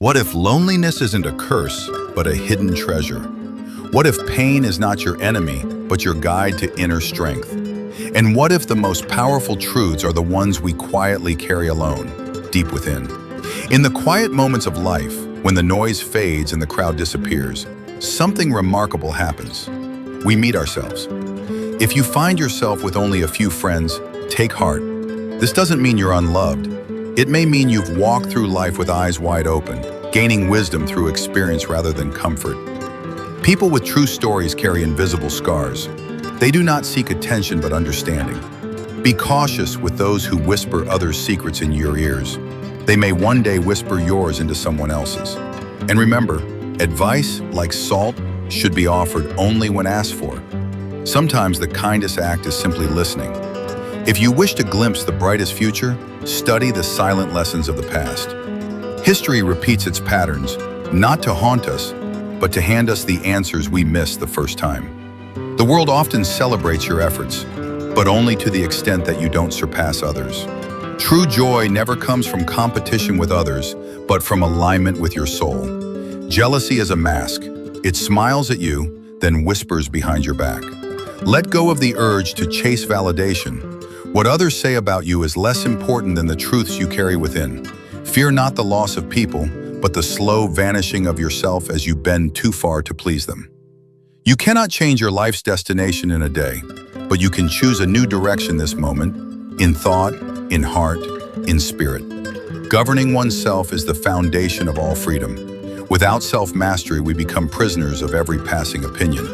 What if loneliness isn't a curse, but a hidden treasure? What if pain is not your enemy, but your guide to inner strength? And what if the most powerful truths are the ones we quietly carry alone, deep within? In the quiet moments of life, when the noise fades and the crowd disappears, something remarkable happens. We meet ourselves. If you find yourself with only a few friends, take heart. This doesn't mean you're unloved. It may mean you've walked through life with eyes wide open, gaining wisdom through experience rather than comfort. People with true stories carry invisible scars. They do not seek attention but understanding. Be cautious with those who whisper others' secrets in your ears. They may one day whisper yours into someone else's. And remember, advice, like salt, should be offered only when asked for. Sometimes the kindest act is simply listening. If you wish to glimpse the brightest future, study the silent lessons of the past. History repeats its patterns, not to haunt us, but to hand us the answers we missed the first time. The world often celebrates your efforts, but only to the extent that you don't surpass others. True joy never comes from competition with others, but from alignment with your soul. Jealousy is a mask. It smiles at you, then whispers behind your back. Let go of the urge to chase validation. What others say about you is less important than the truths you carry within. Fear not the loss of people, but the slow vanishing of yourself as you bend too far to please them. You cannot change your life's destination in a day, but you can choose a new direction this moment, in thought, in heart, in spirit. Governing oneself is the foundation of all freedom. Without self-mastery, we become prisoners of every passing opinion.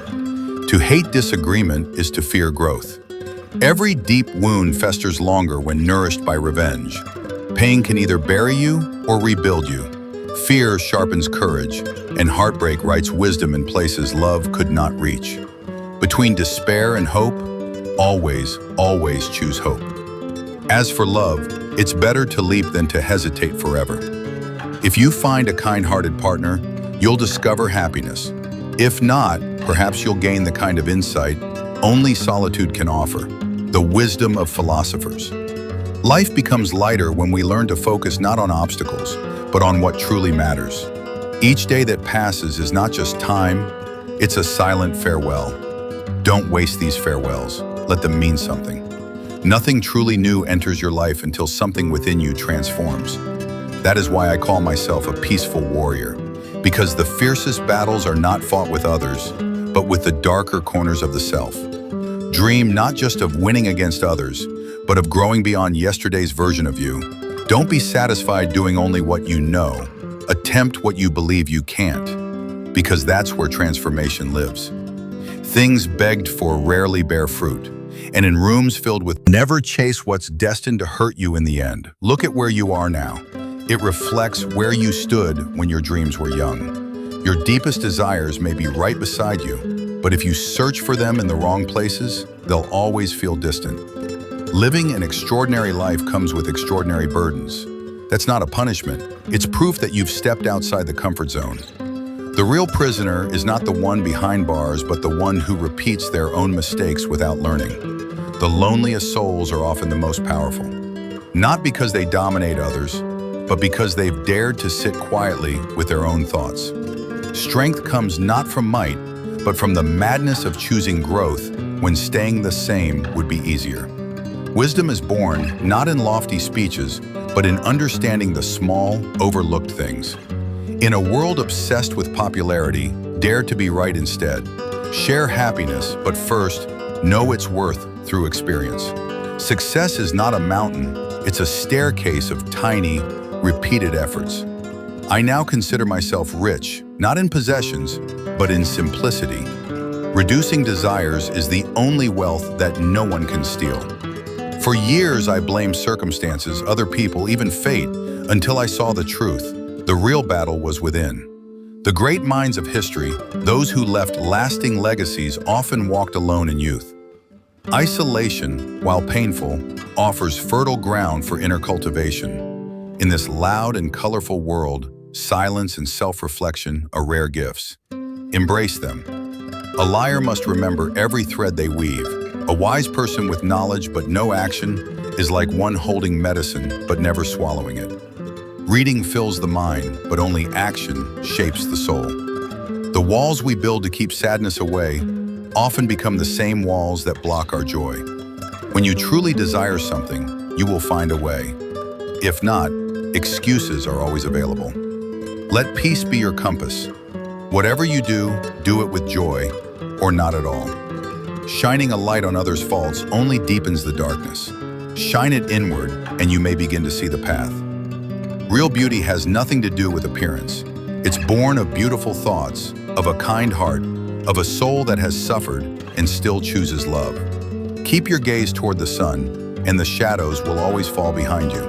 To hate disagreement is to fear growth. Every deep wound festers longer when nourished by revenge. Pain can either bury you or rebuild you. Fear sharpens courage, and heartbreak writes wisdom in places love could not reach. Between despair and hope, always, always choose hope. As for love, it's better to leap than to hesitate forever. If you find a kind-hearted partner, you'll discover happiness. If not, perhaps you'll gain the kind of insight only solitude can offer, the wisdom of philosophers. Life becomes lighter when we learn to focus not on obstacles, but on what truly matters. Each day that passes is not just time, it's a silent farewell. Don't waste these farewells. Let them mean something. Nothing truly new enters your life until something within you transforms. That is why I call myself a peaceful warrior, because the fiercest battles are not fought with others, but with the darker corners of the self. Dream not just of winning against others, but of growing beyond yesterday's version of you. Don't be satisfied doing only what you know. Attempt what you believe you can't, because that's where transformation lives. Things begged for rarely bear fruit, and in rooms filled with never chase what's destined to hurt you in the end. Look at where you are now. It reflects where you stood when your dreams were young. Your deepest desires may be right beside you, but if you search for them in the wrong places, they'll always feel distant. Living an extraordinary life comes with extraordinary burdens. That's not a punishment. It's proof that you've stepped outside the comfort zone. The real prisoner is not the one behind bars, but the one who repeats their own mistakes without learning. The loneliest souls are often the most powerful. Not because they dominate others, but because they've dared to sit quietly with their own thoughts. Strength comes not from might, but from the madness of choosing growth when staying the same would be easier. Wisdom is born not in lofty speeches, but in understanding the small, overlooked things. In a world obsessed with popularity, dare to be right instead. Share happiness, but first, know its worth through experience. Success is not a mountain, it's a staircase of tiny, repeated efforts. I now consider myself rich, not in possessions, but in simplicity. Reducing desires is the only wealth that no one can steal. For years, I blamed circumstances, other people, even fate, until I saw the truth. The real battle was within. The great minds of history, those who left lasting legacies, often walked alone in youth. Isolation, while painful, offers fertile ground for inner cultivation. In this loud and colorful world, silence and self-reflection are rare gifts. Embrace them. A liar must remember every thread they weave. A wise person with knowledge but no action is like one holding medicine but never swallowing it. Reading fills the mind, but only action shapes the soul. The walls we build to keep sadness away often become the same walls that block our joy. When you truly desire something, you will find a way. If not, excuses are always available. Let peace be your compass. Whatever you do it with joy or not at all. Shining a light on others' faults only deepens the darkness. Shine it inward, and you may begin to see the path. Real beauty has nothing to do with appearance. It's born of beautiful thoughts, of a kind heart, of a soul that has suffered and still chooses love. Keep your gaze toward the sun, and the shadows will always fall behind you.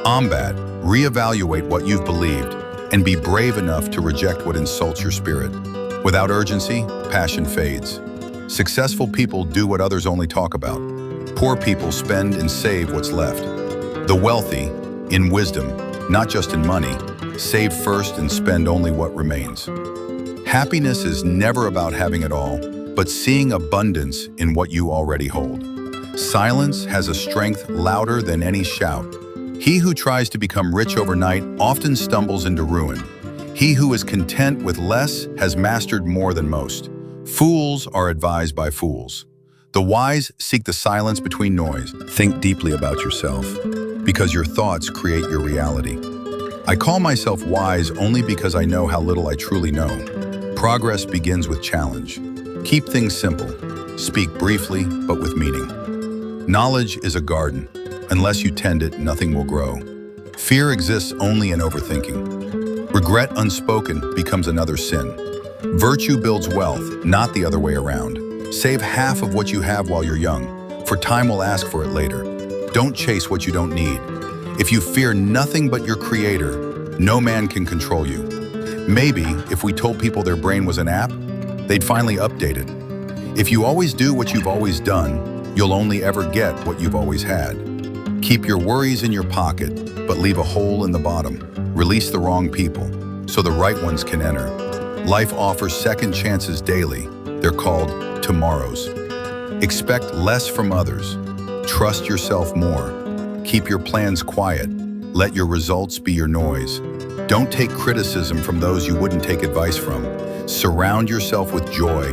Combat, reevaluate what you've believed, and be brave enough to reject what insults your spirit. Without urgency, passion fades. Successful people do what others only talk about. Poor people spend and save what's left. The wealthy, in wisdom, not just in money, save first and spend only what remains. Happiness is never about having it all, but seeing abundance in what you already hold. Silence has a strength louder than any shout. He who tries to become rich overnight often stumbles into ruin. He who is content with less has mastered more than most. Fools are advised by fools. The wise seek the silence between noise. Think deeply about yourself, because your thoughts create your reality. I call myself wise only because I know how little I truly know. Progress begins with challenge. Keep things simple. Speak briefly, but with meaning. Knowledge is a garden. Unless you tend it, nothing will grow. Fear exists only in overthinking. Regret unspoken becomes another sin. Virtue builds wealth, not the other way around. Save half of what you have while you're young, for time will ask for it later. Don't chase what you don't need. If you fear nothing but your creator, no man can control you. Maybe if we told people their brain was an app, they'd finally update it. If you always do what you've always done, you'll only ever get what you've always had. Keep your worries in your pocket, but leave a hole in the bottom. Release the wrong people, so the right ones can enter. Life offers second chances daily. They're called tomorrows. Expect less from others. Trust yourself more. Keep your plans quiet. Let your results be your noise. Don't take criticism from those you wouldn't take advice from. Surround yourself with joy,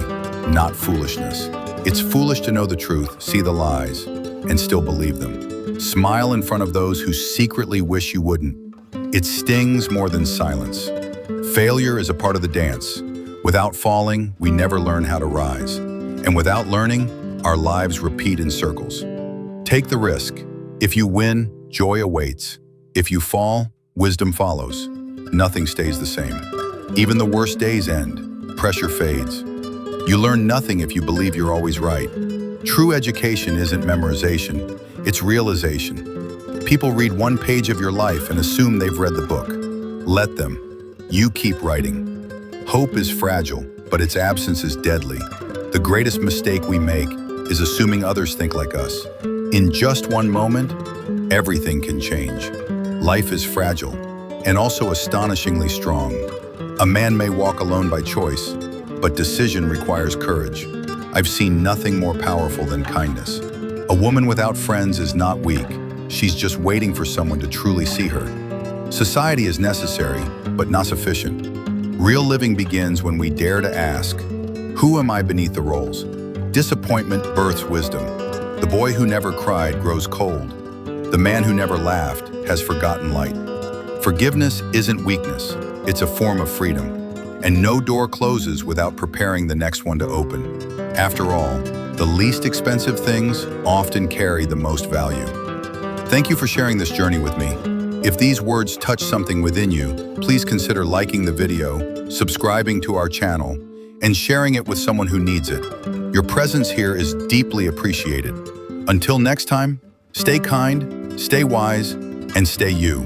not foolishness. It's foolish to know the truth, see the lies, and still believe them. Smile in front of those who secretly wish you wouldn't. It stings more than silence. Failure is a part of the dance. Without falling, we never learn how to rise. And without learning, our lives repeat in circles. Take the risk. If you win, joy awaits. If you fall, wisdom follows. Nothing stays the same. Even the worst days end. Pressure fades. You learn nothing if you believe you're always right. True education isn't memorization, it's realization. People read one page of your life and assume they've read the book. Let them. You keep writing. Hope is fragile, but its absence is deadly. The greatest mistake we make is assuming others think like us. In just one moment, everything can change. Life is fragile, and also astonishingly strong. A man may walk alone by choice, but decision requires courage. I've seen nothing more powerful than kindness. A woman without friends is not weak. She's just waiting for someone to truly see her. Society is necessary, but not sufficient. Real living begins when we dare to ask, who am I beneath the roles? Disappointment births wisdom. The boy who never cried grows cold. The man who never laughed has forgotten light. Forgiveness isn't weakness, it's a form of freedom. And no door closes without preparing the next one to open. After all, the least expensive things often carry the most value. Thank you for sharing this journey with me. If these words touch something within you, please consider liking the video, subscribing to our channel, and sharing it with someone who needs it. Your presence here is deeply appreciated. Until next time, stay kind, stay wise, and stay you.